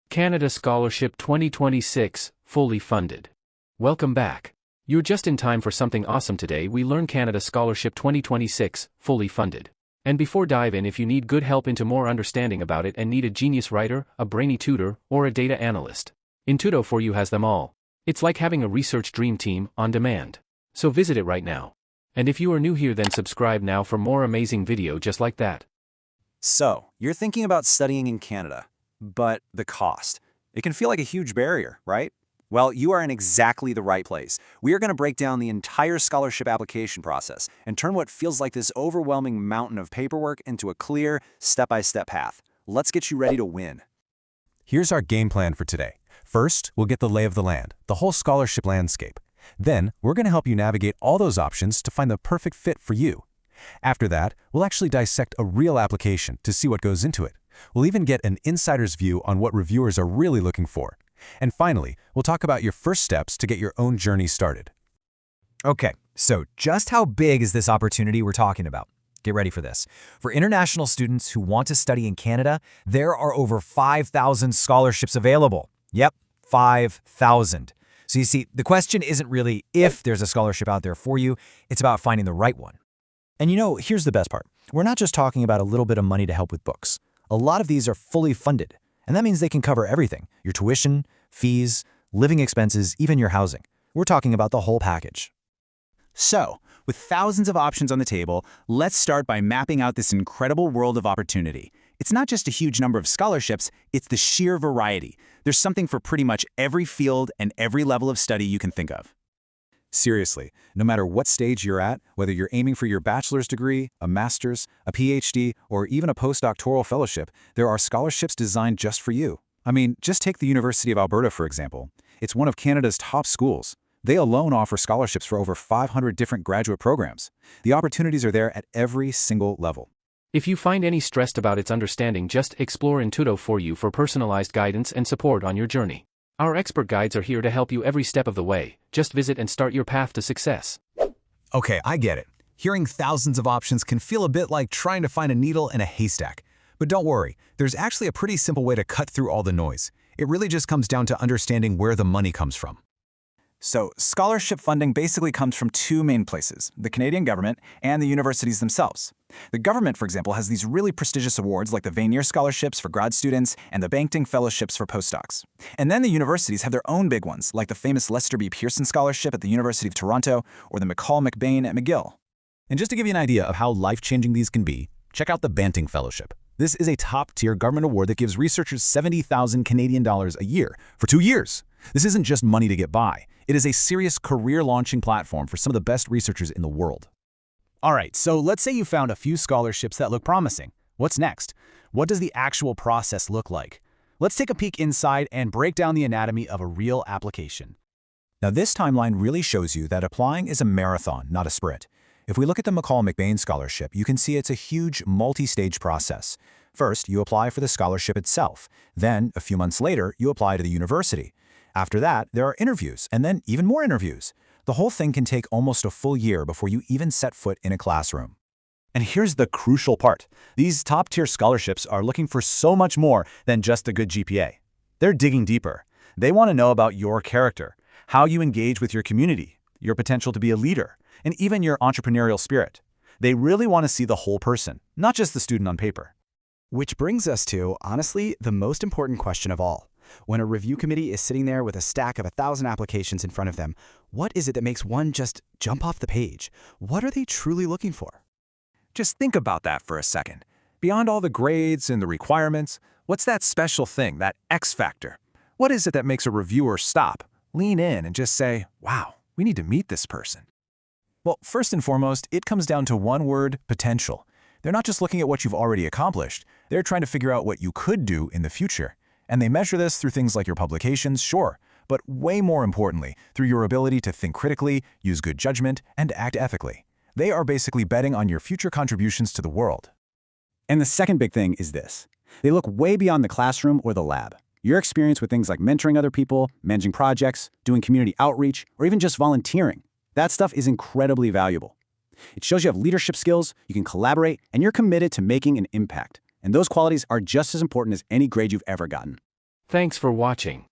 Canada Scholarship 2026, fully funded. Welcome back. You're just in time for something awesome today. We learn Canada Scholarship 2026, fully funded. And before dive in, if you need good help into more understanding about it and need a genius writer, a brainy tutor, or a data analyst, Intudo for you has them all. It's like having a research dream team on demand. So visit it right now. And if you are new here, then subscribe now for more amazing video just like that. So, you're thinking about studying in Canada, but the cost. It can feel like a huge barrier, right? Well, you are in exactly the right place. We are going to break down the entire scholarship application process and turn what feels like this overwhelming mountain of paperwork into a clear, step-by-step path. Let's get you ready to win. Here's our game plan for today. First, we'll get the lay of the land, the whole scholarship landscape. Then, we're going to help you navigate all those options to find the perfect fit for you. After that, we'll actually dissect a real application to see what goes into it. We'll even get an insider's view on what reviewers are really looking for. And finally, we'll talk about your first steps to get your own journey started. Okay, so just how big is this opportunity we're talking about? Get ready for this. For international students who want to study in Canada, there are over 5,000 scholarships available. Yep, 5,000. So you see, the question isn't really if there's a scholarship out there for you, it's about finding the right one. And here's the best part. We're not just talking about a little bit of money to help with books. A lot of these are fully funded, and that means they can cover everything: your tuition, fees, living expenses, even your housing. We're talking about the whole package. So, with thousands of options on the table, let's start by mapping out this incredible world of opportunity. It's not just a huge number of scholarships, it's the sheer variety. There's something for pretty much every field and every level of study you can think of. Seriously, no matter what stage you're at, whether you're aiming for your bachelor's degree, a master's, a PhD, or even a postdoctoral fellowship, there are scholarships designed just for you. I mean, just take the University of Alberta, for example. It's one of Canada's top schools. They alone offer scholarships for over 500 different graduate programs. The opportunities are there at every single level. If you find any stressed about its understanding, just explore Intudo for you for personalized guidance and support on your journey. Our expert guides are here to help you every step of the way. Just visit and start your path to success. Okay, I get it. Hearing thousands of options can feel a bit like trying to find a needle in a haystack. But don't worry, there's actually a pretty simple way to cut through all the noise. It really just comes down to understanding where the money comes from. So, scholarship funding basically comes from two main places: the Canadian government and the universities themselves. The government, for example, has these really prestigious awards like the Vanier Scholarships for grad students and the Bankting Fellowships for postdocs. And then the universities have their own big ones, like the famous Lester B. Pearson Scholarship at the University of Toronto or the McCall-McBain at McGill. And just to give you an idea of how life-changing these can be, check out the Banting Fellowship. This is a top-tier government award that gives researchers 70,000 Canadian dollars a year for 2 years. This isn't just money to get by. It is a serious career-launching platform for some of the best researchers in the world. All right, so let's say you found a few scholarships that look promising. What's next? What does the actual process look like? Let's take a peek inside and break down the anatomy of a real application. Now, this timeline really shows you that applying is a marathon, not a sprint. If we look at the McCall-McBain Scholarship, you can see it's a huge multi-stage process. First, you apply for the scholarship itself. Then, a few months later, you apply to the university. After that, there are interviews, and then even more interviews. The whole thing can take almost a full year before you even set foot in a classroom. And here's the crucial part. These top-tier scholarships are looking for so much more than just a good GPA. They're digging deeper. They want to know about your character, how you engage with your community, your potential to be a leader, and even your entrepreneurial spirit. They really want to see the whole person, not just the student on paper. Which brings us to, honestly, the most important question of all. When a review committee is sitting there with a stack of 1,000 applications in front of them, what is it that makes one just jump off the page? What are they truly looking for? Just think about that for a second. Beyond all the grades and the requirements, what's that special thing, that X factor? What is it that makes a reviewer stop, lean in, and just say, wow, we need to meet this person? Well, first and foremost, it comes down to one word: potential. They're not just looking at what you've already accomplished. They're trying to figure out what you could do in the future. And they measure this through things like your publications, sure, but way more importantly, through your ability to think critically, use good judgment, and act ethically. They are basically betting on your future contributions to the world. And the second big thing is this. They look way beyond the classroom or the lab. Your experience with things like mentoring other people, managing projects, doing community outreach, or even just volunteering. That stuff is incredibly valuable. It shows you have leadership skills, you can collaborate, and you're committed to making an impact. And those qualities are just as important as any grade you've ever gotten. Thanks for watching.